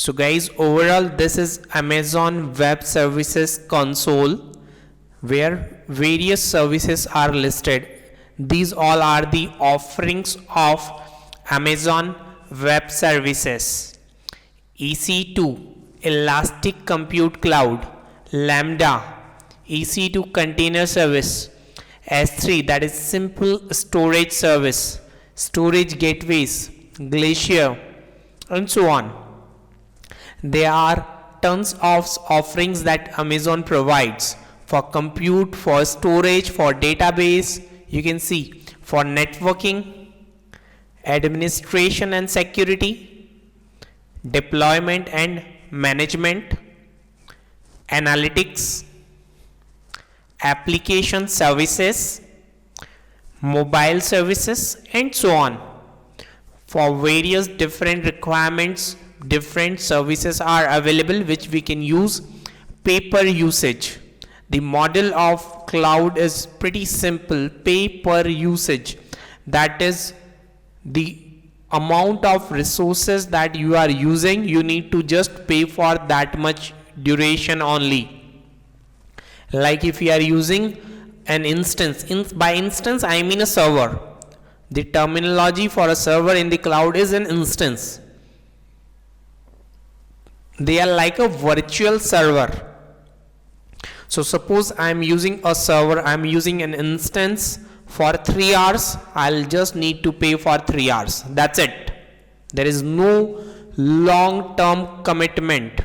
So guys, overall this is Amazon Web Services console where various services are listed. These all are the offerings of Amazon Web Services. EC2, Elastic Compute Cloud, Lambda, EC2 Container Service, S3 that is Simple Storage Service, Storage Gateways, Glacier, and so on. There are tons of offerings that Amazon provides for compute, for storage, for database, you can see, for networking, administration and security, deployment and management, analytics, application services, mobile services, and so on. For various different requirements, different services are available which we can use pay per usage. The model of cloud is pretty simple, pay per usage. That is the amount of resources that you are using, you need to just pay for that much duration only. Like if you are using an instance, by instance I mean a server. The terminology for a server in the cloud is an instance. They are like a virtual server. So suppose I am using a server, I am using an instance for 3 hours, I'll just need to pay for 3 hours. That's it. There is no long-term commitment.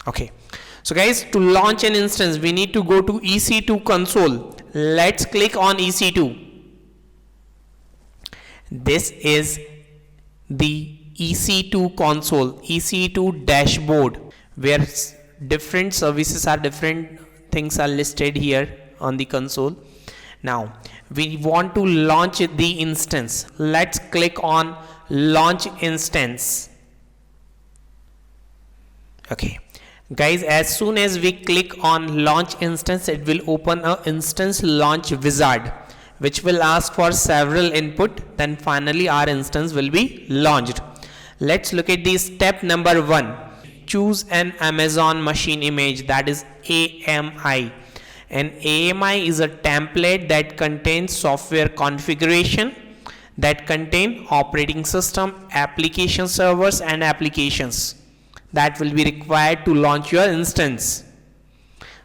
Okay. So guys, to launch an instance, we need to go to EC2 console. Let's click on EC2. This is the EC2 console, EC2 dashboard, where different services are, different things are listed here on the console. Now we want to launch the instance. Let's click on launch instance. Okay guys, as soon as we click on launch instance, it will open a instance launch wizard which will ask for several input, then finally our instance will be launched. Let's look at the step number 1. Choose an Amazon machine image, that is AMI. An AMI is a template that contains software configuration that contain operating system, application servers and applications that will be required to launch your instance.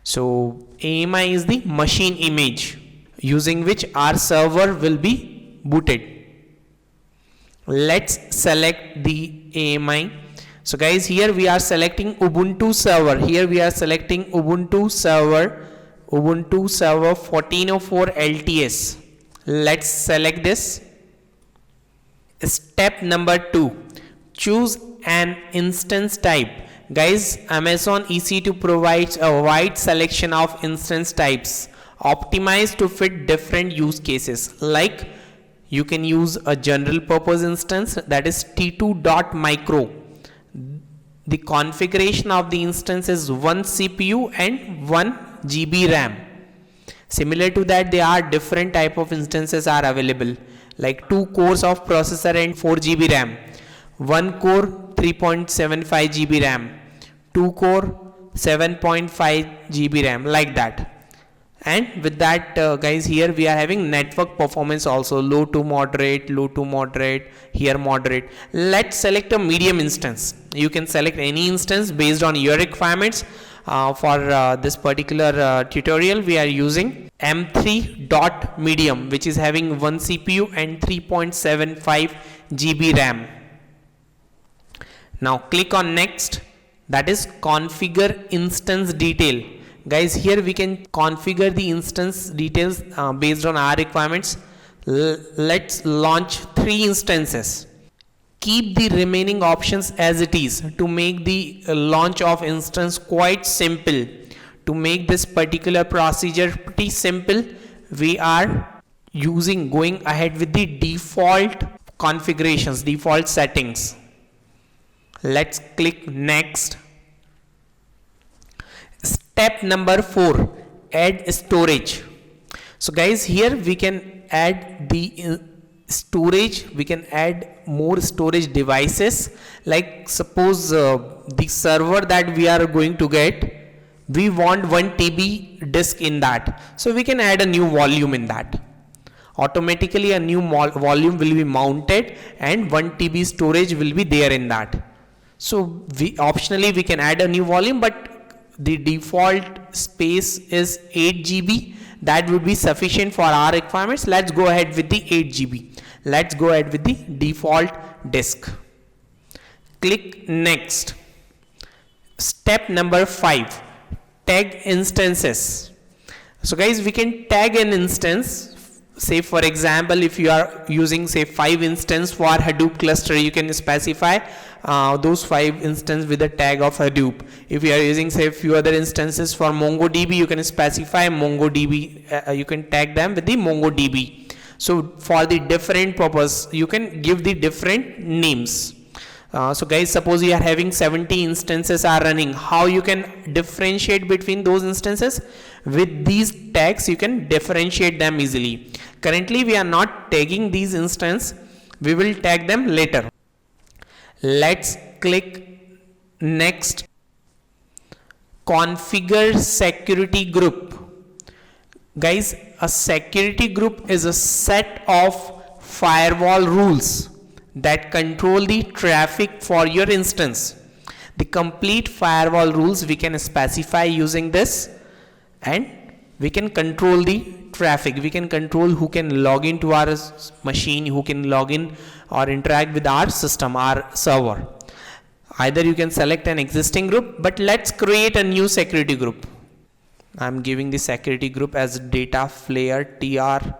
So AMI is the machine image using which our server will be booted. Let's select the AMI. So guys, here we are selecting Ubuntu server. Here we are selecting Ubuntu server 1404 LTS. Let's select this. Step number 2, choose an instance type. Guys, Amazon EC2 provides a wide selection of instance types optimized to fit different use cases. Like you can use a general purpose instance, that is T2.micro. The configuration of the instance is 1 CPU and 1 GB RAM. Similar to that, there are different type of instances are available, like 2 cores of processor and 4 GB RAM, 1 core 3.75 GB RAM, 2 core 7.5 GB RAM, like that. And with that guys, here we are having network performance also, low to moderate, here moderate. Let's select a medium instance. You can select any instance based on your requirements. For this particular tutorial we are using M3.medium, which is having 1 CPU and 3.75 GB RAM. Now click on next, that is configure instance detail. Guys, here we can configure the instance details based on our requirements. Let's launch 3 instances. Keep the remaining options as it is to make the launch of instance quite simple. To make this particular procedure pretty simple, we are going ahead with the default configurations, default settings. Let's click next. Step number 4, add storage. So guys, here we can add the storage, we can add more storage devices. Like suppose the server that we are going to get, we want 1 TB disk in that, so we can add a new volume in that. Automatically a new volume will be mounted and 1 TB storage will be there in that. So we optionally we can add a new volume, but the default space is 8 GB. That would be sufficient for our requirements. Let's go ahead with the 8 GB. Let's go ahead with the default disk. Click next. Step number 5, tag instances. So guys, we can tag an instance. Say for example, if you are using say 5 instances for Hadoop cluster, you can specify those 5 instances with the tag of Hadoop. If you are using say few other instances for MongoDB, you can specify MongoDB, you can tag them with the MongoDB. So for the different purpose, you can give the different names. So guys, suppose you are having 70 instances are running, how you can differentiate between those instances? With these tags you can differentiate them easily. Currently we are not tagging these instances, we will tag them later. Let's click next. Configure security group. Guys, a security group is a set of firewall rules that control the traffic for your instance. The complete firewall rules we can specify using this, and we can control the traffic. We can control who can log into our machine, who can log in or interact with our system, our server. Either you can select an existing group, but let's create a new security group. I'm giving the security group as data flare tr-01.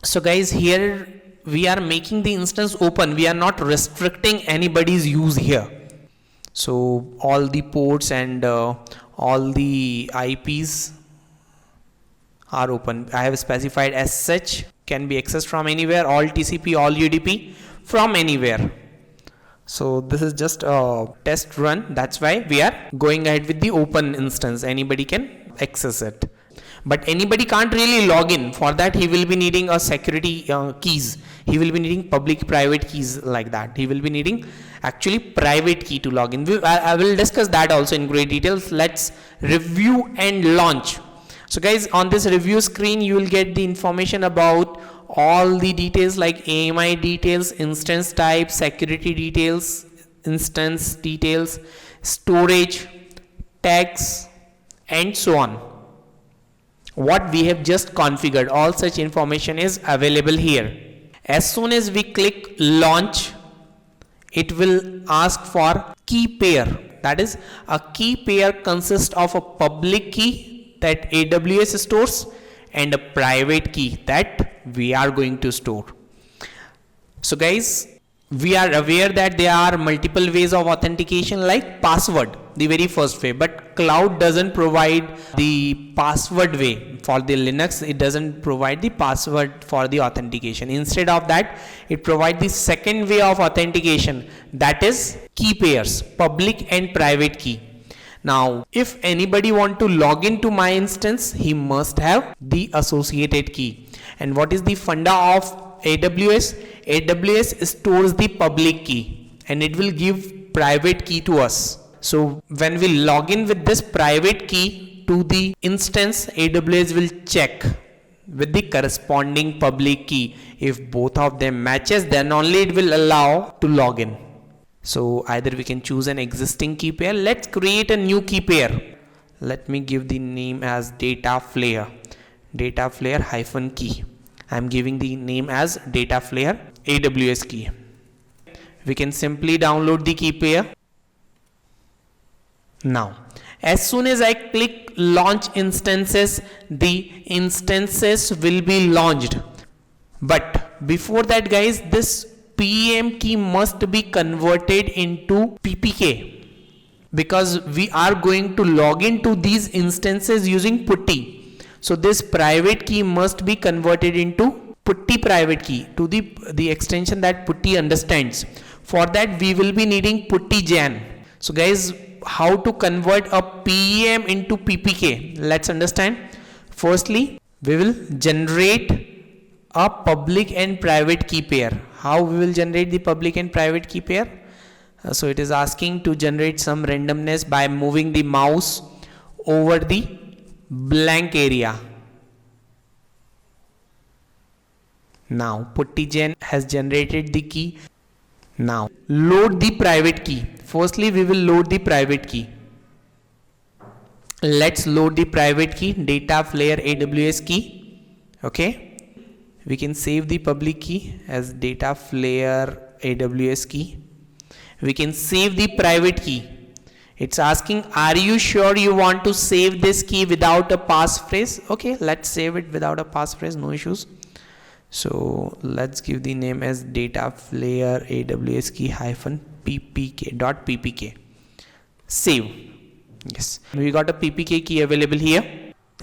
So guys, here we are making the instance open. We are not restricting anybody's use here. So all the ports and all the IPs are open. I have specified as such, can be accessed from anywhere, all TCP, all UDP from anywhere. So this is just a test run. That's why we are going ahead with the open instance. Anybody can access it. But anybody can't really log in. For that he will be needing a security keys. He will be needing public private keys like that. He will be needing actually private key to log in. I will discuss that also in great details. Let's review and launch. So guys, on this review screen you will get the information about all the details like AMI details, instance type, security details, instance details, storage, tags, and so on. What we have just configured, all such information is available here. As soon as we click launch, it will ask for key pair. That is, a key pair consists of a public key that AWS stores and a private key that we are going to store. So guys, we are aware that there are multiple ways of authentication like password, the very first way, but cloud doesn't provide the password way. For the Linux, it doesn't provide the password for the authentication. Instead of that, it provides the second way of authentication, that is key pairs, public and private key. Now, if anybody want to log into my instance, he must have the associated key. And what is the funda of AWS? AWS stores the public key and it will give private key to us. So when we log in with this private key to the instance, AWS will check with the corresponding public key. If both of them matches, then only it will allow to log in. So either we can choose an existing key pair. Let's create a new key pair. Let me give the name as data flare -key. I'm giving the name as data flare AWS key. We can simply download the key pair. Now, as soon as I click launch instances, the instances will be launched. But before that guys, this PEM key must be converted into PPK, because we are going to log into these instances using putty. So this private key must be converted into putty private key to the extension that putty understands. For that we will be needing putty jan. So guys, how to convert a PEM into PPK? Let's understand. Firstly, we will generate a public and private key pair. How we will generate the public and private key pair? So it is asking to generate some randomness by moving the mouse over the blank area. Now PuttyGen has generated the key. Now load the private key. Firstly, we will load the private key. Let's load the private key, data flare AWS key. Okay, we can save the public key as data flare AWS key. We can save the private key. It's asking, are you sure you want to save this key without a passphrase? Okay, let's save it without a passphrase, no issues. So let's give the name as data flare AWS key -ppk.ppk. Save. Yes, we got a ppk key available here.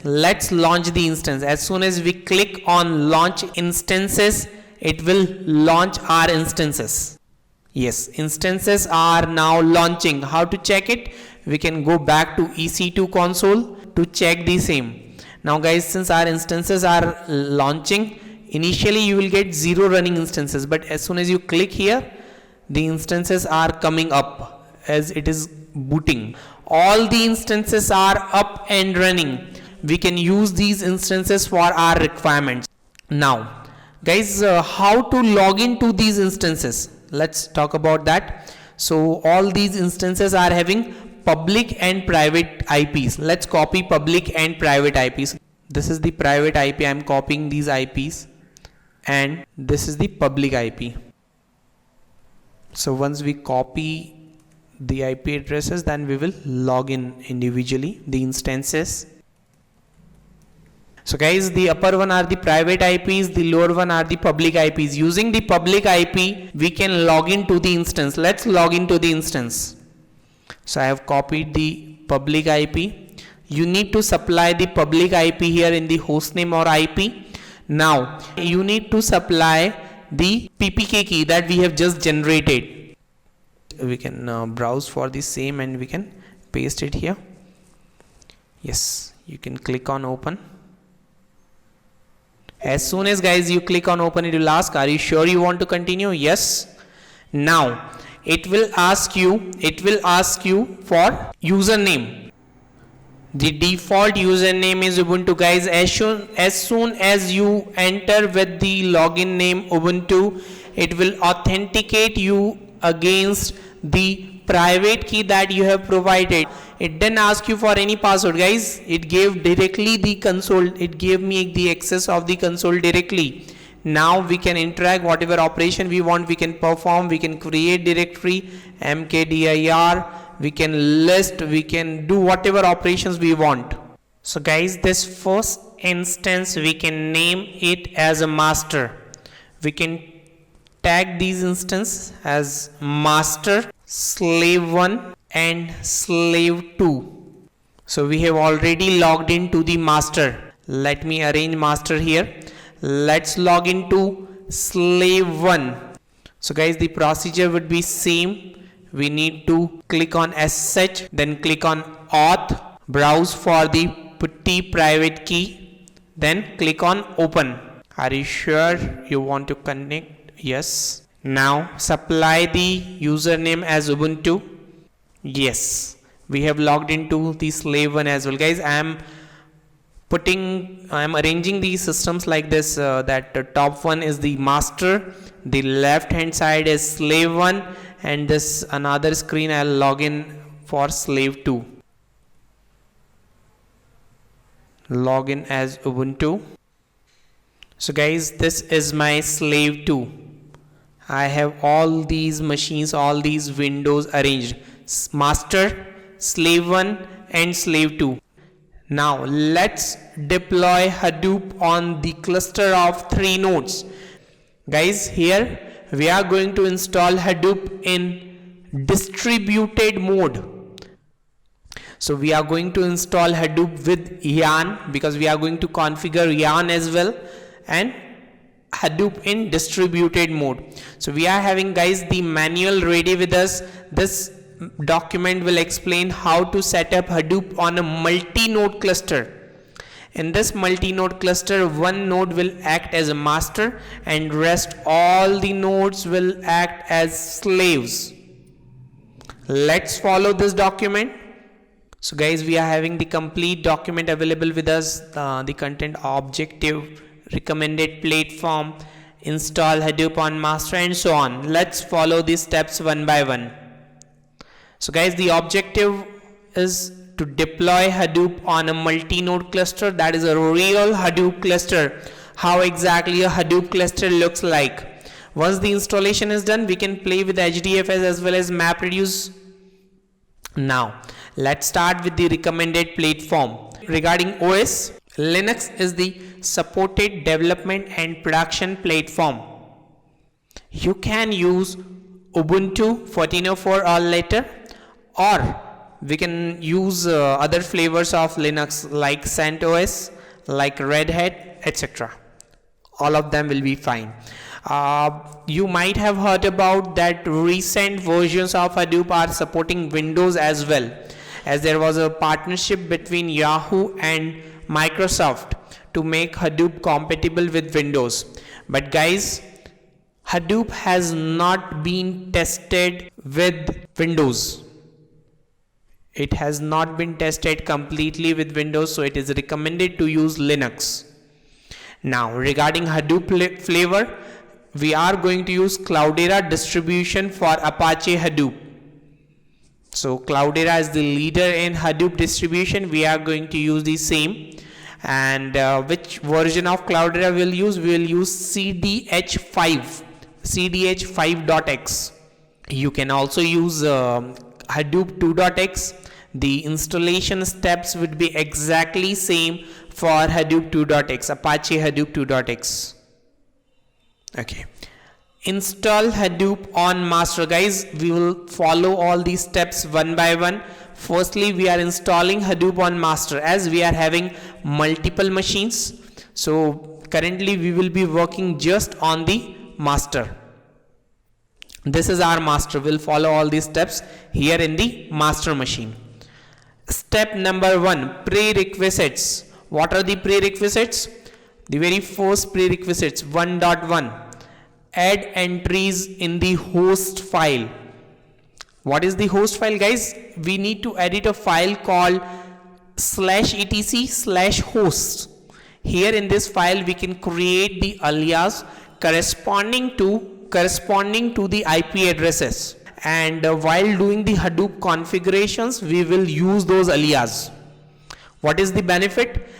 Let's launch the instance. As soon as we click on launch instances, it will launch our instances. Yes, instances are now launching. How to check it? We can go back to EC2 console to check the same. Now guys, since our instances are launching, initially you will get 0 running instances, but as soon as you click here, the instances are coming up as it is booting. All the instances are up and running. We can use these instances for our requirements. Now guys, how to log into these instances? Let's talk about that. So all these instances are having public and private IPs. Let's copy public and private IPs. This is the private IP. I'm copying these IPs, and this is the public IP. So once we copy the IP addresses, then we will log in individually the instances. So guys, the upper one are the private IPs, the lower one are the public IPs. Using the public IP, we can log into the instance. Let's log into the instance. So I have copied the public IP. You need to supply the public IP here in the hostname or IP. Now you need to supply the ppk key that we have just generated. We can browse for the same and we can paste it here. Yes, you can click on open. As soon as guys you click on open, it will ask, are you sure you want to continue? Yes. Now it will ask you for username. The default username is Ubuntu guys. As soon as you enter with the login name Ubuntu, it will authenticate you against the private key that you have provided. It didn't ask you for any password guys. It gave directly the console. It gave me the access of the console directly. Now we can interact whatever operation we want. We can perform. We can create directory, mkdir. We can list. We can do whatever operations we want. So guys, this first instance we can name it as a master. We can tag these instances as master, slave 1 and slave 2. So we have already logged into the master. Let me arrange master here. Let's log into slave 1. So guys, the procedure would be same. We need to click on SSH, then click on auth, browse for the putty private key, then click on open. Are you sure you want to connect? Yes. Now supply the username as Ubuntu. Yes, we have logged into the slave 1 as well guys. I am arranging these systems like this, that the top one is the master, the left hand side is slave 1, and this another screen I'll log in for slave 2. Log in as Ubuntu. So guys, this is my slave 2. I have all these machines, all these windows arranged. Master, slave 1 and slave 2. Now let's deploy Hadoop on the cluster of 3 nodes. Guys, here we are going to install Hadoop in distributed mode. So we are going to install Hadoop with Yarn because we are going to configure Yarn as well, and Hadoop in distributed mode. So we are having guys the manual ready with us. This document will explain how to set up Hadoop on a multi-node cluster. In this multi-node cluster, one node will act as a master and rest all the nodes will act as slaves. Let's follow this document. So guys, we are having the complete document available with us, the content objective, recommended platform, install Hadoop on master and so on. Let's follow these steps one by one. So guys, the objective is to deploy Hadoop on a multi-node cluster, that is a real Hadoop cluster. How exactly a Hadoop cluster looks like. Once the installation is done, we can play with HDFS as well as MapReduce. Now, let's start with the recommended platform. Regarding OS, Linux is the supported development and production platform. You can use Ubuntu 14.04 or later, or we can use other flavors of Linux like CentOS, like Red Hat, etc. All of them will be fine. You might have heard about that recent versions of Hadoop are supporting Windows as well, as there was a partnership between Yahoo and Microsoft to make Hadoop compatible with Windows. But guys, Hadoop has not been tested with Windows. It has not been tested completely with Windows, so it is recommended to use Linux. Now, regarding Hadoop flavor, we are going to use Cloudera distribution for Apache Hadoop. So Cloudera is the leader in Hadoop distribution. We are going to use the same. And which version of Cloudera we'll use? We will use CDH5, CDH5.x. You can also use Hadoop 2.x. The installation steps would be exactly same for Hadoop 2.x, Apache Hadoop 2.x. Okay. Install Hadoop on master. Guys, we will follow all these steps one by one. Firstly, we are installing Hadoop on master as we are having multiple machines. So currently we will be working just on the master. This is our master. We'll follow all these steps here in the master machine. Step number 1, prerequisites. What are the prerequisites? The very first prerequisites, 1.1. Add entries in the host file. What is the host file, guys? We need to edit a file called /etc/host. Here in this file, we can create the alias corresponding to the IP addresses. And while doing the Hadoop configurations, we will use those alias. What is the benefit?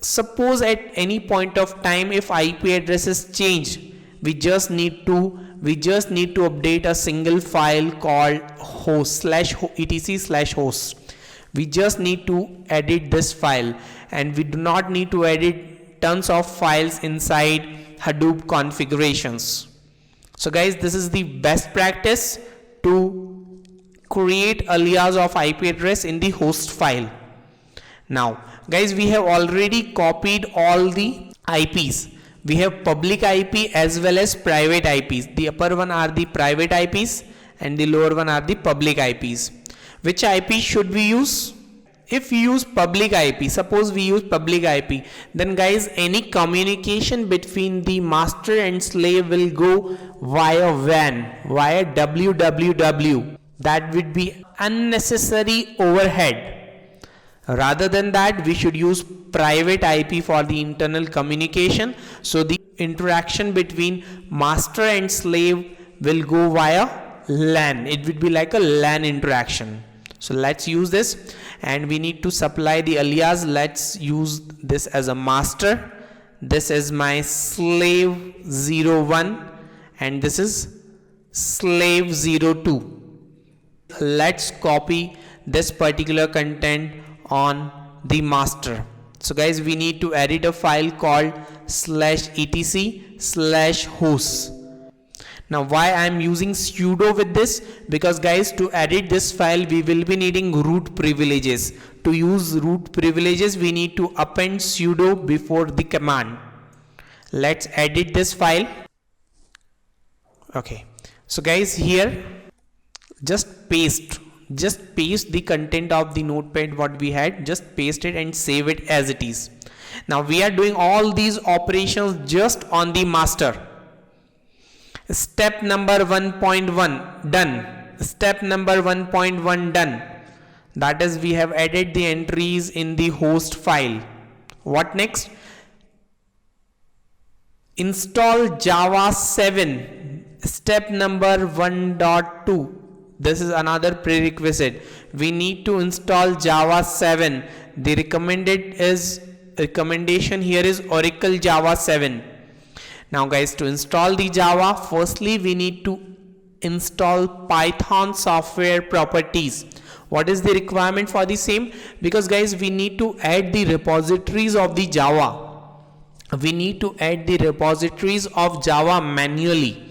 Suppose at any point of time, if IP addresses change, we just need to update a single file called host /etc/host. We just need to edit this file, and we do not need to edit tons of files inside Hadoop configurations. So guys, this is the best practice to create alias of IP address in the host file. Now guys, we have already copied all the IPs. We have public IP as well as private IPs. The upper one are the private IPs and the lower one are the public IPs. Which IP should we use? If we use public IP, suppose we use public IP, then guys, any communication between the master and slave will go via WAN, via www. That would be unnecessary overhead. Rather than that, we should use private IP for the internal communication. So the interaction between master and slave will go via LAN. It would be like a LAN interaction. So let's use this, and we need to supply the alias. Let's use this as a master. This is my slave 01 and this is slave 02. Let's copy this particular content on the master. So guys, we need to edit a file called /etc/host. Now why I am using sudo with this? Because guys, to edit this file we will be needing root privileges. To use root privileges we need to append sudo before the command. Let's edit this file. Okay, so guys, here just paste the content of the notepad what we had, just paste it and save it as it is. Now we are doing all these operations just on the master. Step number 1.1 done. Step number 1.1 done. That is, we have added the entries in the host file. What next? Install Java 7. Step number 1.2. This is another prerequisite. We need to install Java 7. The recommendation here is Oracle Java 7. Now guys, to install the Java, firstly we need to install Python software properties. What is the requirement for the same? Because guys, we need to add the repositories of the Java. We need to add the repositories of Java manually.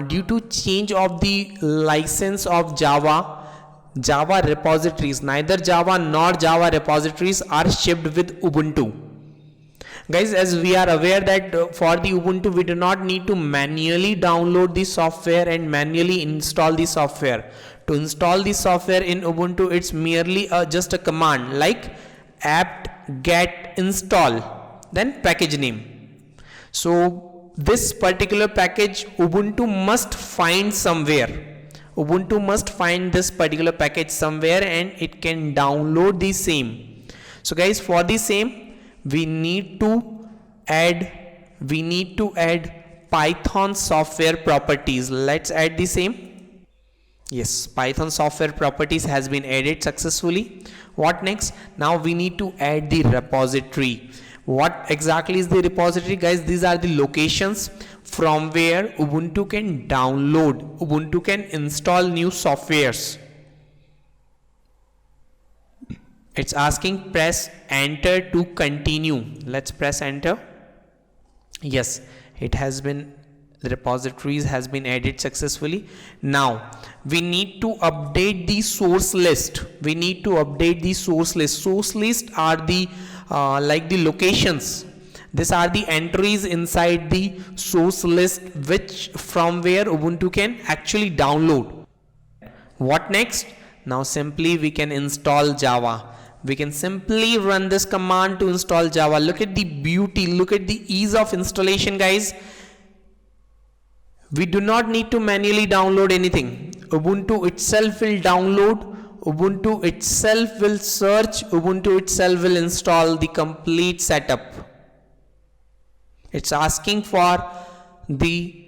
Due to change of the license of Java repositories, neither Java nor Java repositories are shipped with Ubuntu. Guys, as we are aware that for the Ubuntu we do not need to manually download the software and manually install the software. To install the software in Ubuntu, it's merely just a command like apt get install, then package name. So this particular package Ubuntu must find somewhere. Ubuntu must find this particular package somewhere and it can download the same. So guys, for the same we need to add Python software properties. Let's add the same. Yes, Python software properties has been added successfully. What next? Now we need to add the repository. What exactly is the repository? Guys, these are the locations from where Ubuntu can download, Ubuntu can install new softwares. It's asking press enter to continue. Let's press enter. Yes, it has been, the repositories has been added successfully. Now we need to update the source list. We need to update the source list. Source list are the like the locations. These are the entries inside the source list which from where Ubuntu can actually download. What next? Now simply we can install Java. We can simply run this command to install Java. Look at the beauty, look at the ease of installation, guys. We do not need to manually download anything. Ubuntu itself will download, Ubuntu itself will search, Ubuntu itself will install the complete setup. It's asking for the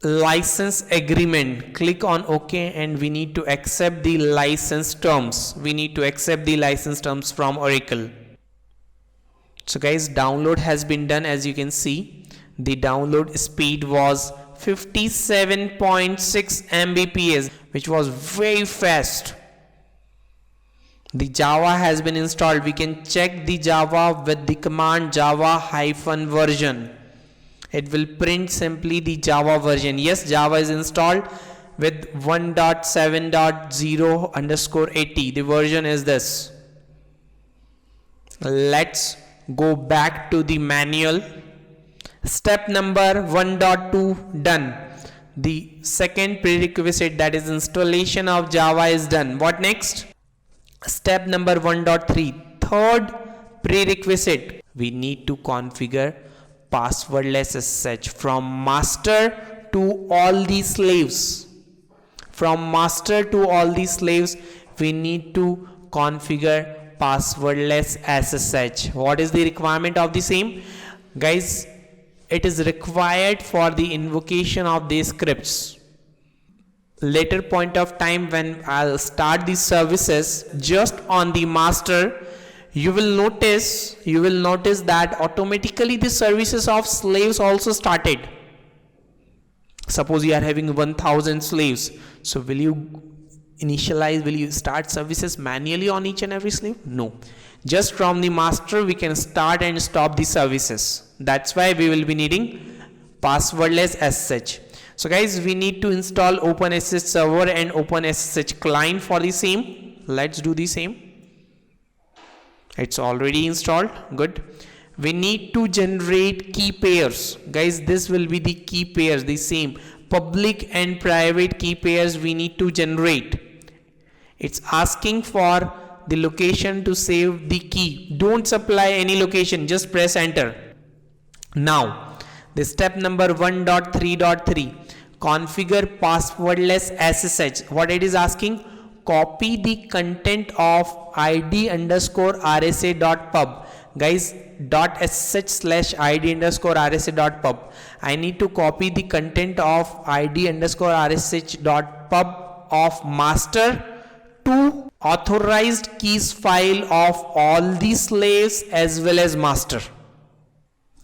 license agreement. Click on OK and we need to accept the license terms. We need to accept the license terms from Oracle. So guys, download has been done. As you can see, the download speed was 57.6 Mbps, which was very fast. The Java has been installed. We can check the Java with the command java-version. It will print simply the Java version. Yes, Java is installed with 1.7.0_80. The version is this. Let's go back to the manual. Step number 1.2 done. The second prerequisite, that is installation of Java, is done. What next? Step number 1.3, third prerequisite. We need to configure passwordless SSH from master to all the slaves. From master to all the slaves, we need to configure passwordless SSH. What is the requirement of the same? Guys, it is required for the invocation of these scripts. Later point of time when I'll start these services just on the master, you will notice that automatically the services of slaves also started. Suppose you are having 1000 slaves, so will you start services manually on each and every slave? No, just from the master we can start and stop the services. That's why we will be needing passwordless SSH. So guys, we need to install OpenSSH server and OpenSSH client for the same. Let's do the same. It's already installed. Good. We need to generate key pairs. Guys, this will be the key pairs, the same public and private key pairs we need to generate. It's asking for the location to save the key. Don't supply any location, just press enter. Now the step number 1.3.3, configure passwordless SSH. What it is asking, copy the content of id_rsa.pub. Guys, .sh/id_rsa.pub. I need to copy the content of id_rsh.pub of master to authorized keys file of all the slaves as well as master.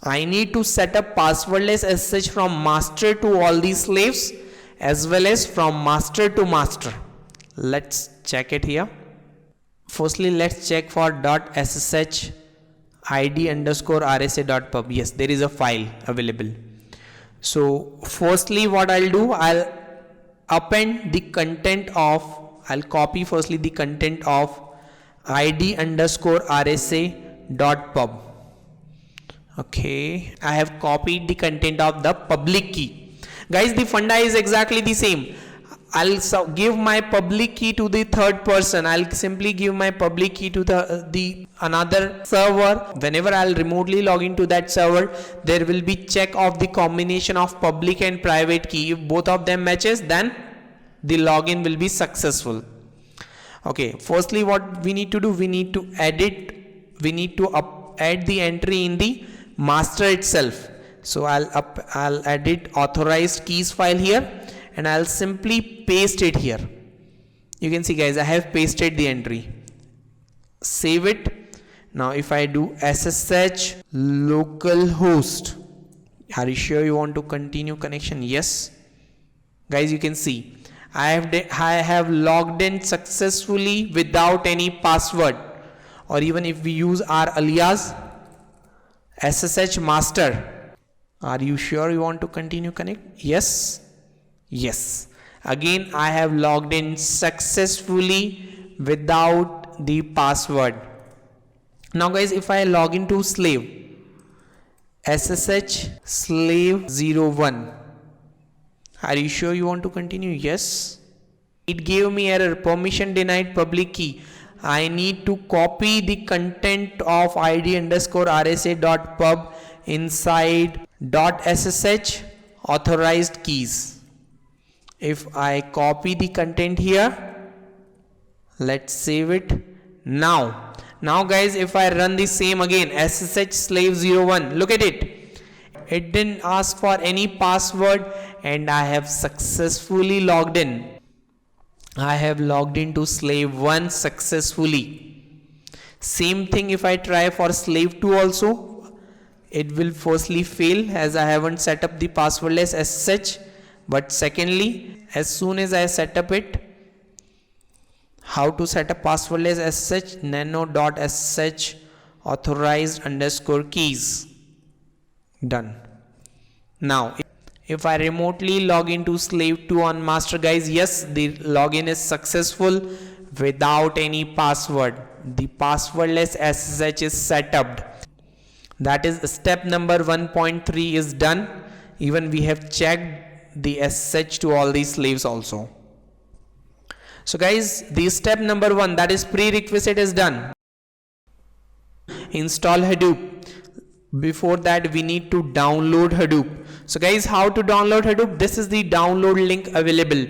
I need to set up passwordless SSH from master to all these slaves as well as from master to master. Let's check it here. Firstly, let's check for .sh id_rsa.pub. Yes, there is a file available. So firstly what I'll do, I'll append the content of, I'll copy firstly the content of id_rsa.pub. Okay, I have copied the content of the public key. Guys, the funda is exactly the same. I'll give my public key to the third person. I'll simply give my public key to the another server. Whenever I'll remotely log into that server, there will be check of the combination of public and private key. If both of them matches, then the login will be successful. Okay, firstly what we need to do, we need to add the entry in the master itself. So I'll edit authorized keys file here and I'll simply paste it here. You can see guys, I have pasted the entry. Save it. Now if I do SSH localhost, are you sure you want to continue connection? Yes. Guys, you can see I have logged in successfully without any password. Or even if we use our alias SSH master, are you sure you want to continue connect? Yes. Yes. Again, I have logged in successfully without the password. Now guys, if I log into slave SSH slave 01, are you sure you want to continue? Yes. It gave me error, permission denied public key. I need to copy the content of id_rsa.pub inside .sh authorized keys. If I copy the content here, let's save it. Now guys, if I run the same again, SSH slave 01, look at it. It didn't ask for any password and I have successfully logged in. I have logged into slave 1 successfully. Same thing if I try for slave 2 also. It will firstly fail as I haven't set up the passwordless SSH. But secondly, as soon as I set up it, how to set up passwordless SSH, nano.sh authorized_keys. Done. Now if I remotely log into slave 2 on master, guys, yes, the login is successful without any password. The passwordless SSH is set up. That is step number 1.3 is done. Even we have checked the SSH to all these slaves also. So guys, the step number 1, that is prerequisite, is done. Install Hadoop. Before that we need to download Hadoop. So guys, how to download Hadoop? This is the download link available.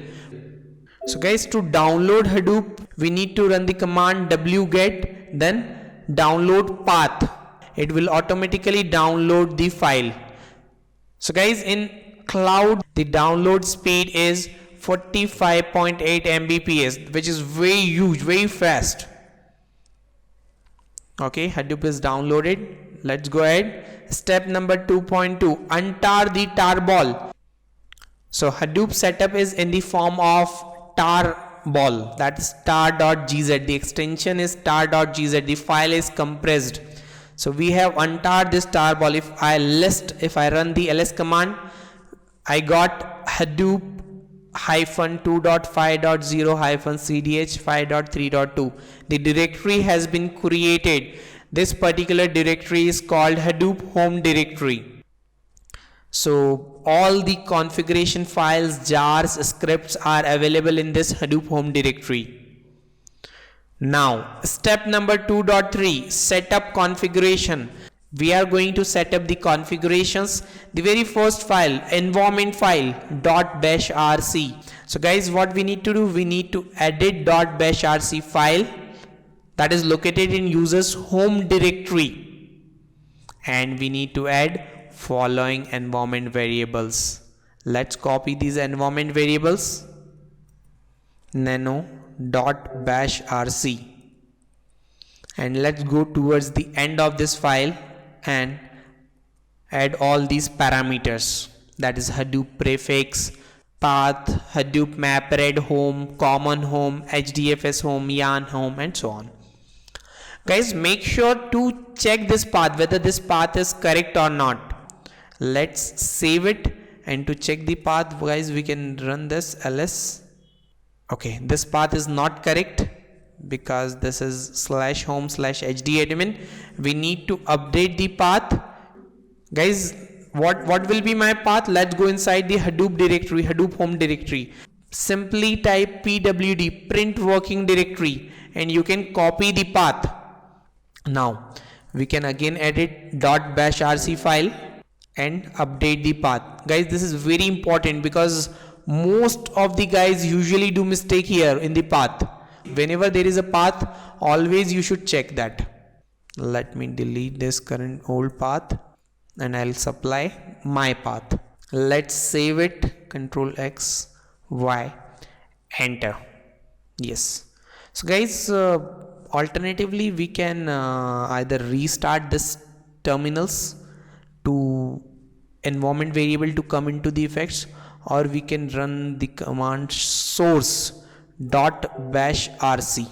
So guys, to download Hadoop we need to run the command wget then download path. It will automatically download the file. So guys, in cloud the download speed is 45.8 Mbps, which is very huge, very fast. Okay, Hadoop is downloaded. Let's go ahead. Step number 2.2, untar the tarball. So Hadoop setup is in the form of tarball, that is tar.gz. The extension is tar.gz. the file is compressed. So we have untar this tarball. If I run the ls command, I got Hadoop -2.5.0-cdh5.3.2. the directory has been created. This particular directory is called Hadoop home directory. So all the configuration files, jars, scripts are available in this Hadoop home directory. Now step number 2.3, setup configuration. We are going to set up the configurations. The very first file, environment file .bash rc. So guys, what we need to do, we need to edit .bash rc file that is located in user's home directory, and we need to add following environment variables. Let's copy these environment variables, nano.bash rc, and let's go towards the end of this file and add all these parameters, that is Hadoop prefix, path, Hadoop mapred home, common home, HDFS home, yarn home, and so on. Guys, make sure to check this path whether this path is correct or not. Let's save it, and to check the path, guys, we can run this ls. Okay, this path is not correct because this is /home/hdadmin. We need to update the path. Guys, what will be my path? Let's go inside the Hadoop directory, Hadoop home directory. Simply type pwd, print working directory, and you can copy the path. Now we can again edit .bash rc file and update the path. Guys, this is very important because most of the guys usually do mistake here in the path. Whenever there is a path, always you should check that. Let me delete this current old path and I'll supply my path. Let's save it, Control X, Y, enter. Yes. So guys, alternatively we can either restart this terminals to environment variable to come into the effects, or we can run the command source .bash rc.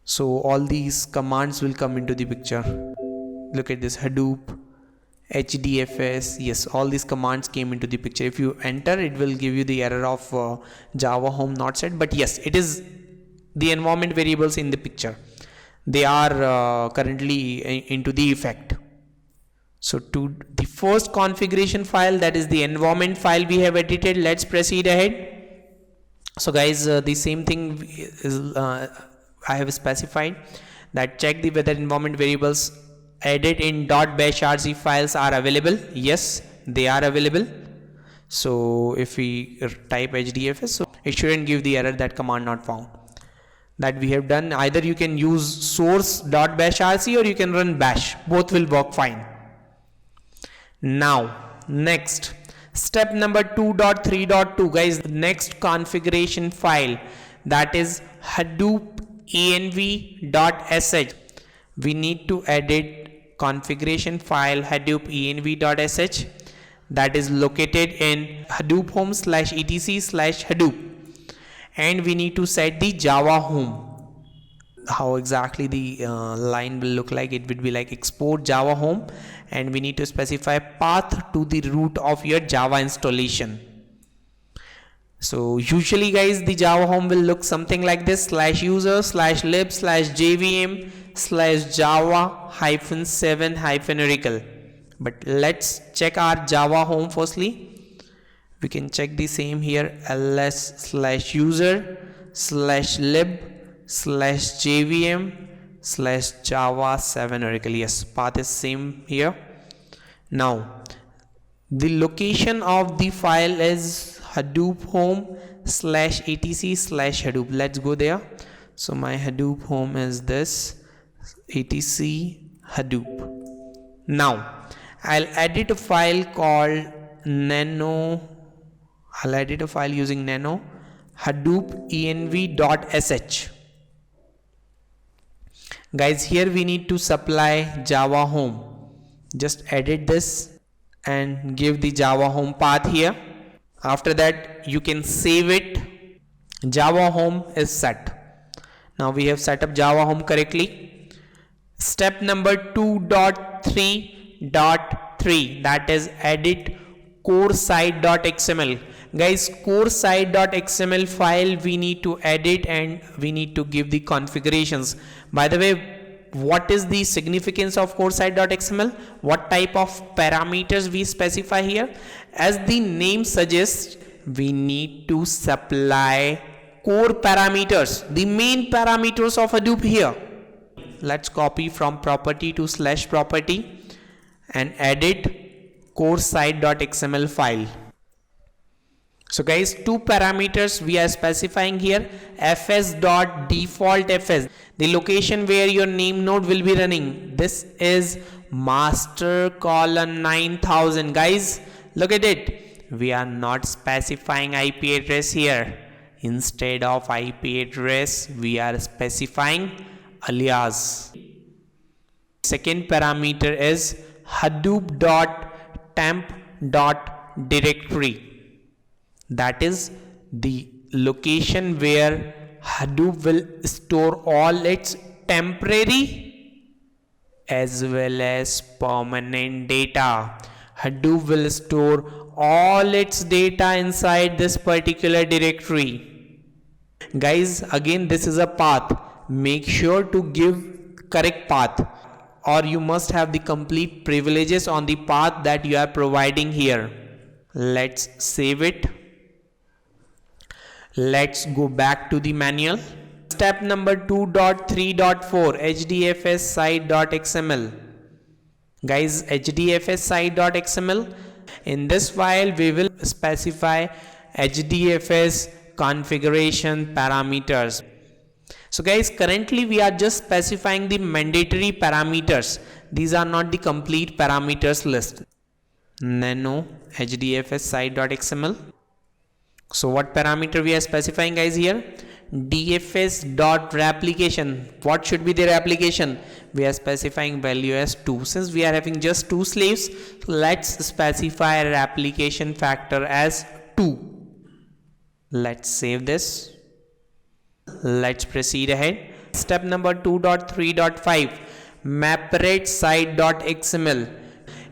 So all these commands will come into the picture. Look at this, Hadoop, HDFS, yes, all these commands came into the picture. If you enter, it will give you the error of Java home not set, but yes, it is the environment variables in the picture. They are currently into the effect. So to the first configuration file, that is the environment file we have edited, let's proceed ahead. So guys, the same thing is I have specified that check the whether environment variables added in .bash rc files are available. Yes, they are available. So if we type HDFS, so it shouldn't give the error that command not found. That we have done. Either you can use source.bash rc or you can run bash. Both will work fine. Now next, step number 2.3.2, guys, the next configuration file, that is Hadoop env.sh. We need to edit configuration file Hadoop env.sh that is located in Hadoop home/etc/Hadoop, and we need to set the Java home. How exactly the line will look like? It would be like export Java home, and we need to specify path to the root of your Java installation. So usually guys, the Java home will look something like this: /user/lib/jvm/java-7-oracle. But let's check our Java home firstly. We can check the same here: ls/user/lib/jvm/java-7-oracle. Yes, path is same here. Now the location of the file is Hadoop home/etc/Hadoop. Let's go there. So my Hadoop home is this etc Hadoop. Now I'll edit a file called nano. I'll edit a file using nano Hadoop env.sh. Guys, here we need to supply Java home. Just edit this and give the Java home path here. After that you can save it. Java home is set. Now we have set up Java home correctly. Step number 2.3.3, that is edit core site.xml. Guys, core site.xml file we need to edit and we need to give the configurations. By the way, what is the significance of core site.xml? What type of parameters we specify here? As the name suggests, we need to supply core parameters, the main parameters of Hadoop here. Let's copy from property to /property and edit core site.xml file. So guys, two parameters we are specifying here, fs.defaultFS, the location where your name node will be running. This is master colon 9000. Guys, look at it. We are not specifying IP address here. Instead of IP address, we are specifying alias. Second parameter is hadoop.temp.directory. That is the location where Hadoop will store all its temporary as well as permanent data. Hadoop will store all its data inside this particular directory. Guys, again, this is a path. Make sure to give correct path, or you must have the complete privileges on the path that you are providing here. Let's save it. Let's go back to the manual. Step number 2.3.4, HDFS site.xml. Guys, HDFS site.xml. In this file, we will specify HDFS configuration parameters. So guys, currently we are just specifying the mandatory parameters. These are not the complete parameters list. Nano HDFS site.xml. So what parameter we are specifying, guys, here? dfs.replication. What should be the replication? We are specifying value as 2. Since we are having just 2 slaves, let's specify replication factor as 2. Let's save this. Let's proceed ahead. Step number 2.3.5, mapred site.xml.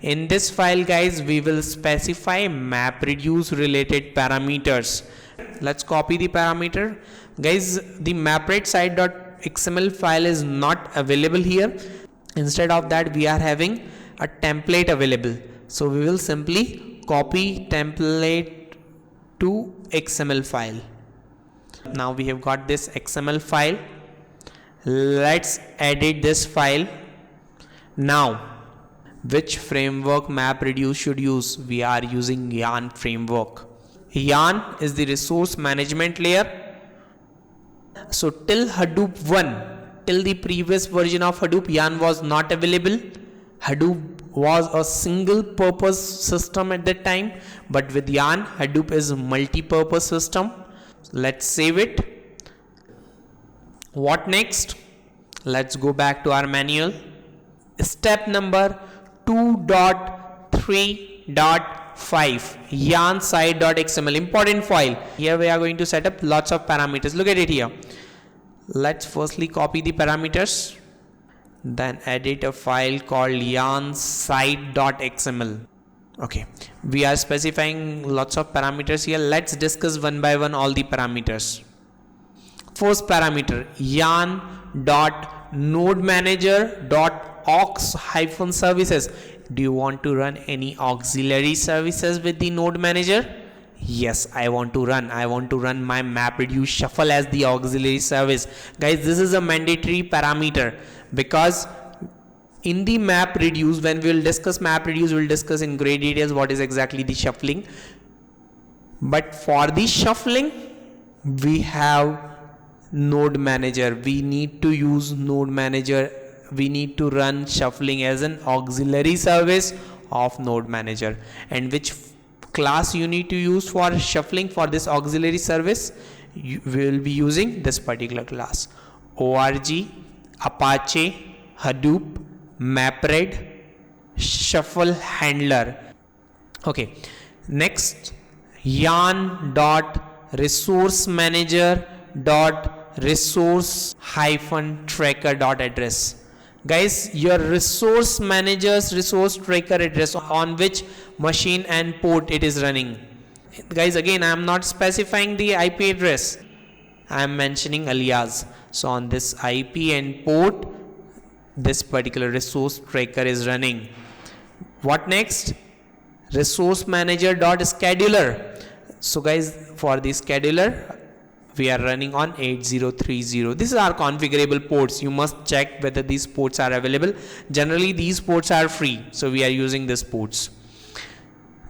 In this file, guys, we will specify MapReduce related parameters. Let's copy the parameter. Guys, the mapred site.xml file is not available here. Instead of that, we are having a template available. So we will simply copy template to XML file. Now we have got this XML file. Let's edit this file. Now, which framework MapReduce should use? We are using Yarn framework. Yarn is the resource management layer. So till Hadoop 1, till the previous version of Hadoop, Yarn was not available. Hadoop was a single purpose system at that time, but with Yarn, Hadoop is a multi-purpose system. Let's save it. What next? Let's go back to our manual. Step number 2.3.5, Yanside.xml, important file. Here we are going to set up lots of parameters. Look at it here. Let's firstly copy the parameters, then edit a file called Yanside.xml. Okay, we are specifying lots of parameters here. Let's discuss one by one all the parameters. First parameter, yarn.nodeManager.aux-services. Do you want to run any auxiliary services with the nodeManager? Yes, I want to run my MapReduce shuffle as the auxiliary service. Guys, this is a mandatory parameter, because in the MapReduce, when we will discuss MapReduce, we will discuss in great details what is exactly the shuffling. But for the shuffling, we have nodeManager. We need to use nodeManager. We need to run shuffling as an auxiliary service of nodeManager. And which class you need to use for shuffling for this auxiliary service? You will be using this particular class. org, Apache, Hadoop, MapRed, shuffle handler. Okay, next, yarn.resourceManager.resource-tracker.address. Guys, your resource manager's resource tracker address, on which machine and port it is running. Guys, again, I am not specifying the IP address. I am mentioning alias. So on this IP and port, this particular resource tracker is running. What next? resourceManager.scheduler. So guys, for the scheduler, we are running on 8030. This is our configurable ports. You must check whether these ports are available. Generally these ports are free, so we are using these ports.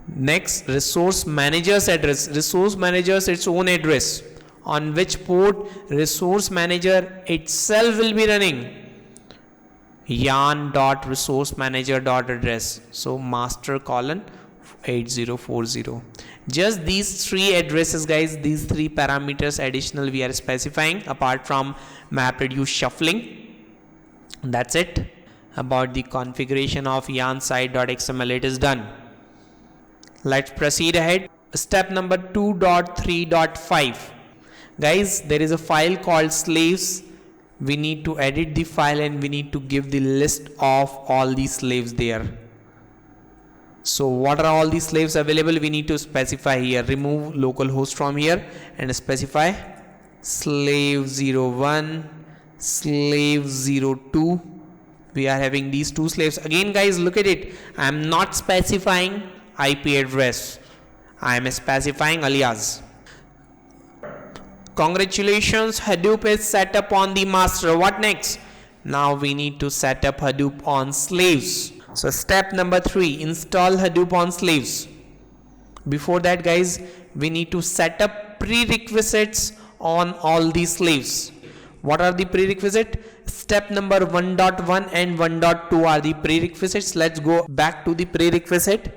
Next, resource manager's address. Resource manager's its own address, on which port resource manager itself will be running. yarn.resourceManager.address. So master colon 8040. Just these three addresses, guys, these three parameters additional we are specifying apart from MapReduce shuffling. That's it about the configuration of Yanside.xml. It is done. Let's proceed ahead. Step number 2.3.5. Guys, there is a file called slaves. We need to edit the file and we need to give the list of all these slaves there. So what are all these slaves available? We need to specify here. Remove localhost from here and specify slave 01, slave 02. We are having these two slaves. Again, guys, look at it. I am not specifying IP address. I am specifying alias. Congratulations, Hadoop is set up on the master. What next? Now we need to set up Hadoop on slaves. So step number 3, install Hadoop on slaves. Before that, guys, we need to set up prerequisites on all these slaves. What are the prerequisites? Step number 1.1 and 1.2 are the prerequisites. Let's go back to the prerequisite.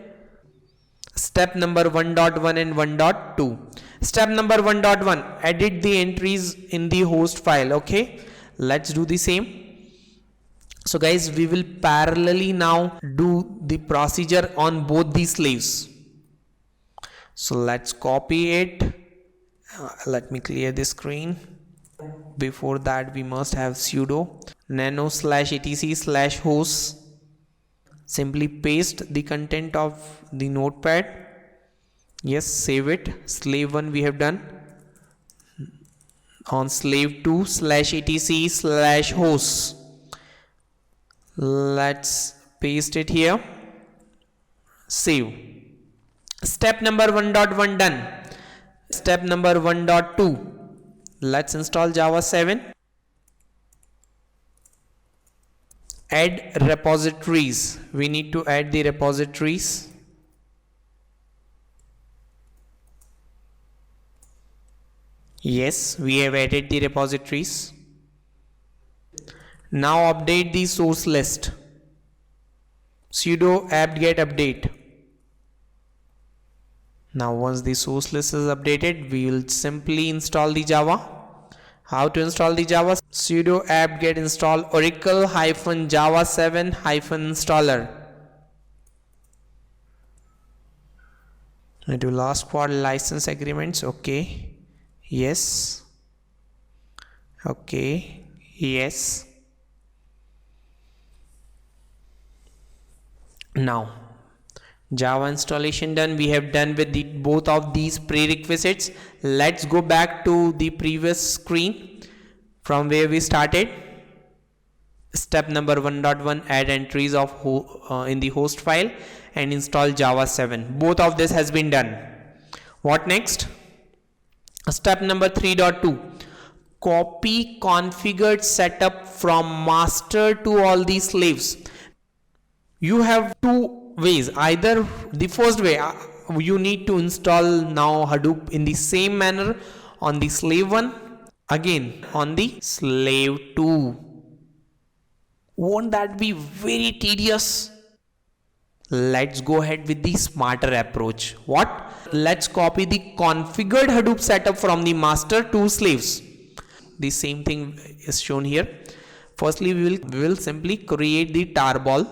Step number 1.1 and 1.2. Step number 1.1, edit the entries in the host file. Okay, let's do the same. So guys, we will parallelly now do the procedure on both these slaves. So let's copy it. Let me clear the screen. Before that, we must have sudo nano/etc/host. Simply paste the content of the notepad. Yes, save it. Slave 1 we have done. On slave 2/etc/host. Let's paste it here. Save. Step number 1.1 done. Step number 1.2. Let's install Java 7. Add repositories. We need to add the repositories. Yes, we have added the repositories. Now update the source list. Sudo apt-get update. Now once the source list is updated, we will simply install the Java. How to install the Java? Sudo apt-get install oracle-java 7-installer. I do last for license agreements. Okay. Yes. Okay. Yes. Now Java installation done. We have done with both of these prerequisites. Let's go back to the previous screen from where we started. Step number 1.1, add entries of in the host file and install Java 7. Both of this has been done. What next? Step number 3.2, copy configured setup from master to all these slaves. You have two ways. Either the first way, you need to install now Hadoop in the same manner on the slave 1, again on the slave 2. Won't that be very tedious? Let's go ahead with the smarter approach. What? Let's copy the configured Hadoop setup from the master to slaves. The same thing is shown here. Firstly, we will simply create the tarball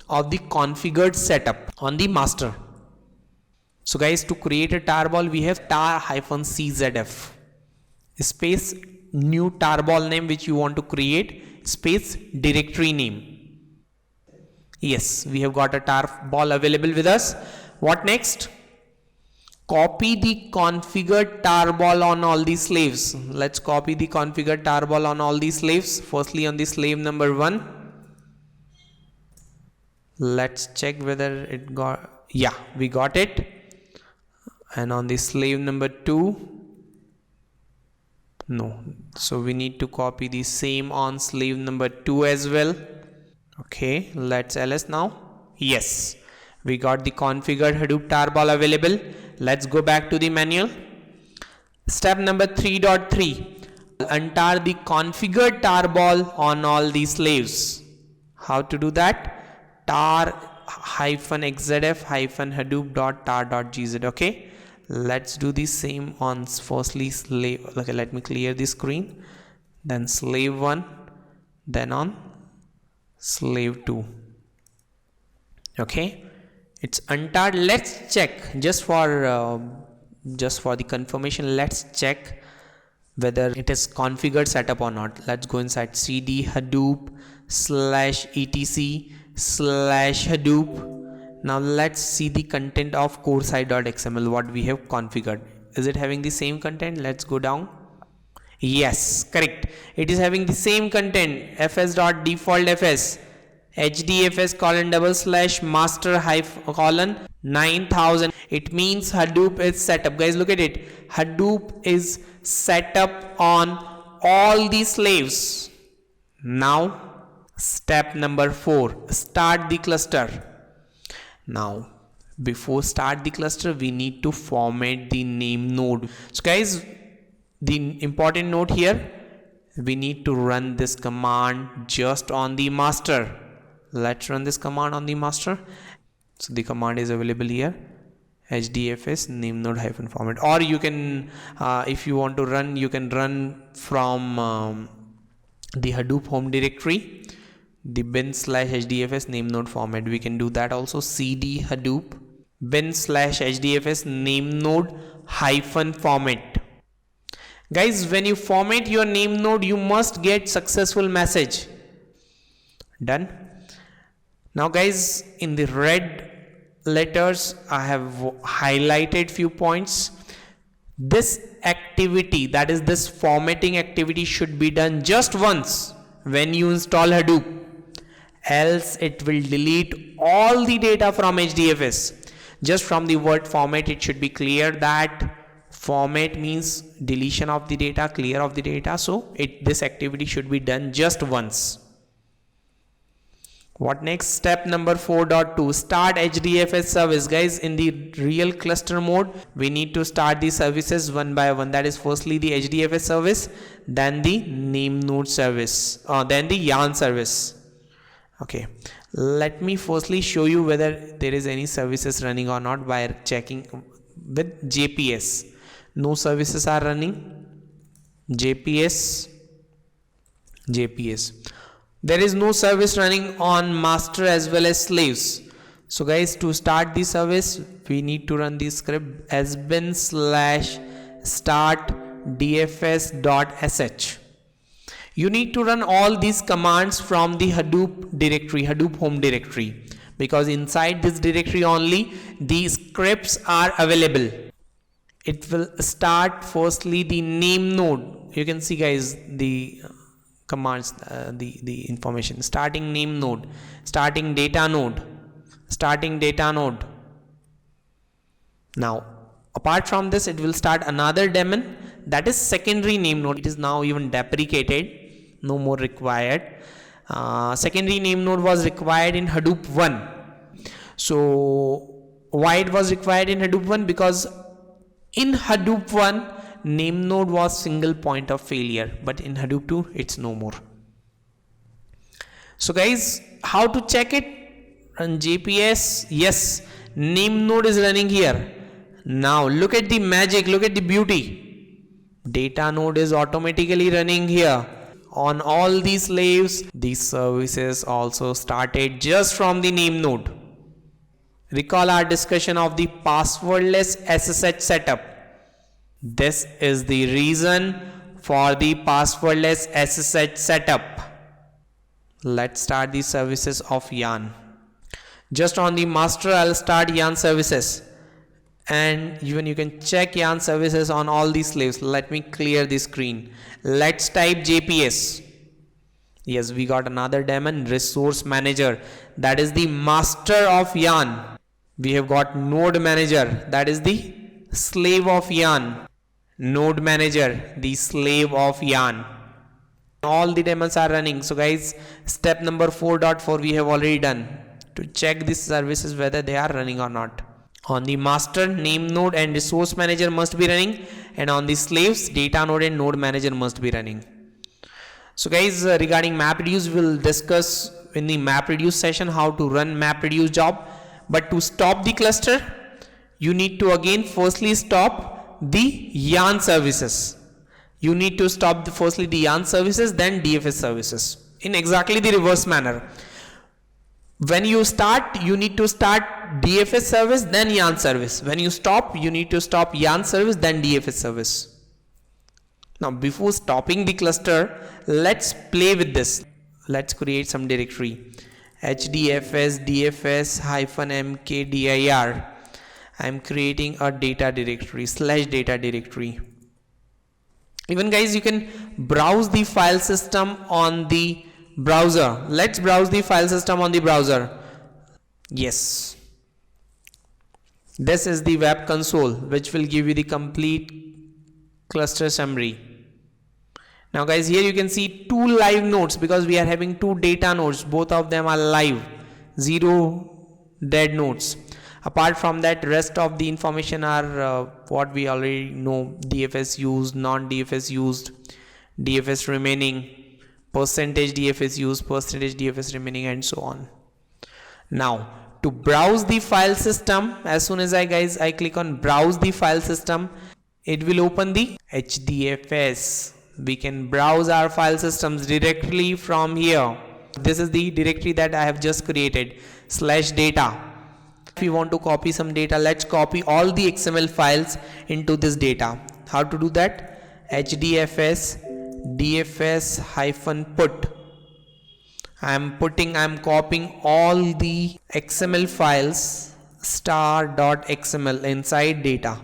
of the configured setup on the master. So guys, to create a tarball, we have tar-czf space new tarball name which you want to create space directory name. Yes, we have got a tarball available with us. What next? Copy the configured tarball on all these slaves. Let's copy the configured tarball on all these slaves. Firstly on the slave number 1. Let's check whether it got, yeah, we got it. And on the slave number 2. No, so we need to copy the same on slave number 2 as well. Okay, let's ls now. Yes, we got the configured Hadoop tarball available. Let's go back to the manual. Step number 3.3, untar the configured tarball on all the slaves. How to do that? tar-xzf-hadoop.tar.gz. okay, let's do the same on firstly slave. Okay, let me clear the screen, then slave 1, then on slave 2. Okay, it's untarred. Let's check just for the confirmation. Let's check whether it is configured setup or not. Let's go inside cd hadoop /etc/hadoop. Now let's see the content of core site.xml, what we have configured. Is it having the same content? Let's go down. Yes, correct, it is having the same content. fs.defaultfs HDFS :/master 9000. It means Hadoop is set up. Guys, look at it. Hadoop is set up on all the slaves. Now, step number 4, start the cluster. Now, before start the cluster, we need to format the name node. So guys, the important note here, we need to run this command just on the master. Let's run this command on the master. So the command is available here, HDFS namenode -format, or you can if you want to run, you can run from the Hadoop home directory, the bin/HDFS namenode format. We can do that also. cd hadoop bin/HDFS namenode -format. Guys, when you format your name node, you must get successful message. Done. Now guys, in the red letters I have highlighted few points. This activity, that is this formatting activity, should be done just once when you install Hadoop, else it will delete all the data from HDFS. Just from the word format, it should be clear that format means deletion of the data, clear of the data. So this activity should be done just once. What next? Step number 4.2, start HDFS service. Guys, in the real cluster mode, we need to start the services one by one. That is firstly the HDFS service, then the name node service, then the yarn service. Okay, let me firstly show you whether there is any services running or not by checking with JPS. No services are running. JPS. There is no service running on master as well as slaves. So guys, to start the service, we need to run the script sbin/start dfs.sh. You need to run all these commands from the Hadoop directory, Hadoop home directory, because inside this directory only these scripts are available. It will start firstly the name node. You can see guys the commands, the information: starting name node, starting data node. Now apart from this, it will start another daemon, that is secondary name node. It is now even deprecated, no more required. Secondary name node was required in Hadoop 1. So why it was required in Hadoop 1? Because in Hadoop 1 name node was single point of failure, but in Hadoop 2 it's no more. So guys, how to check it? Run JPS. Yes, name node is running here. Now look at the magic, look at the beauty. Data node is automatically running here. On all these slaves, these services also started just from the name node. Recall our discussion of the passwordless SSH setup. This is the reason for the passwordless SSH setup. Let's start the services of yarn. Just on the master, I'll start yarn services, and even you can check yarn services on all these slaves. Let me clear the screen. Let's type JPS. Yes, we got another daemon, resourceManager, that is the master of yarn. We have got nodeManager, that is the slave of yarn. nodeManager, the slave of Yarn. All the daemons are running. So guys, step number 4.4 we have already done to check these services whether they are running or not. On the master, namenode and resourceManager must be running, and on the slaves, datanode and nodeManager must be running. So guys, regarding MapReduce, we will discuss in the MapReduce session how to run MapReduce job. But to stop the cluster, you need to again firstly stop the Yarn services. You need to stop firstly the Yarn services, then DFS services in exactly the reverse manner. When you start, you need to start DFS service, then Yarn service. When you stop, you need to stop Yarn service, then DFS service. Now, before stopping the cluster, let's play with this. Let's create some directory. HDFS DFS-mkdir. I'm creating a data directory, /data directory. Even guys, you can browse the file system on the browser. Let's browse the file system on the browser. Yes, this is the web console, which will give you the complete cluster summary. Now guys, here you can see 2 live nodes because we are having 2 data nodes. Both of them are live, 0 dead nodes. Apart from that, rest of the information are what we already know: DFS used, non-DFS used, DFS remaining, percentage DFS used, percentage DFS remaining, and so on. Now, to browse the file system, as soon as I click on browse the file system, it will open the HDFS. We can browse our file systems directly from here. This is the directory that I have just created, /data. If we want to copy some data, let's copy all the XML files into this data. How to do that? HDFS DFS-put. I'm copying all the XML files star.xml inside data.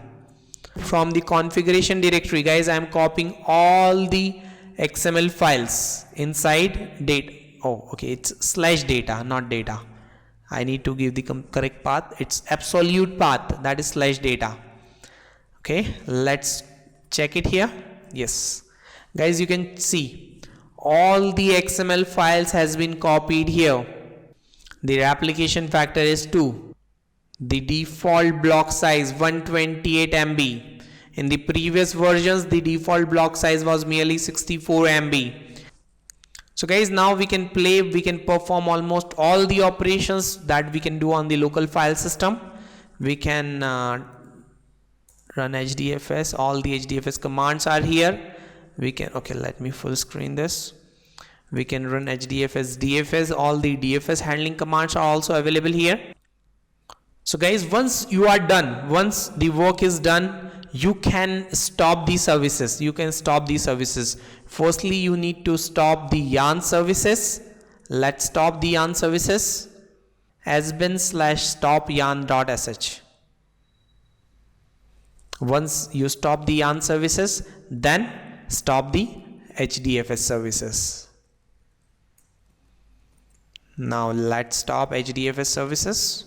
From the configuration directory, guys, I'm copying all the XML files inside data. Oh, okay, it's /data, not data. I need to give the correct path. It's absolute path, that is /data. Okay, let's check it here. Yes, guys, you can see all the XML files has been copied here. The application factor is 2. The default block size 128 MB. In the previous versions, the default block size was merely 64 MB. So guys, now we can perform almost all the operations that we can do on the local file system. We can run HDFS. All the HDFS commands are here. We can, okay, let me full screen this. We can run HDFS DFS. All the DFS handling commands are also available here. So guys, once you are done, once the work is done, you can stop the services. You can stop the services. Firstly, you need to stop the Yarn services. Let's stop the Yarn services. /stop yarn.sh. Once you stop the Yarn services, then stop the HDFS services. Now let's stop HDFS services.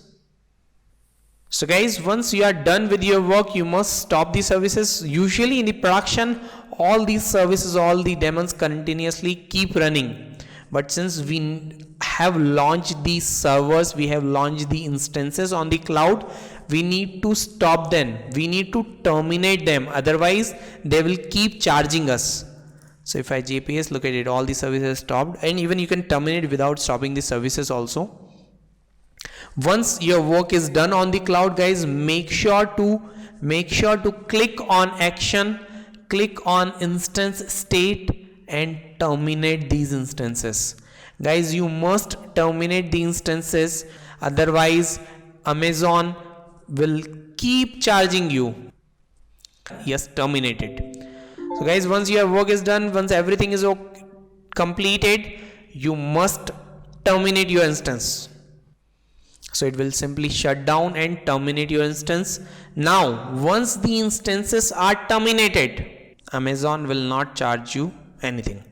So guys, once you are done with your work, you must stop the services. Usually in the production, all these services, all the daemons continuously keep running. But since we have launched these servers, we have launched the instances on the cloud, we need to stop them. We need to terminate them. Otherwise, they will keep charging us. So if I JPS, look at it, all the services stopped, and even you can terminate without stopping the services also. Once your work is done on the cloud, guys, make sure to click on action, click on instance state, and terminate these instances. Guys, you must terminate the instances, otherwise Amazon will keep charging you. Yes, terminate it. So guys, once your work is done, once everything is completed, you must terminate your instance. So it will simply shut down and terminate your instance. Now, once the instances are terminated, Amazon will not charge you anything.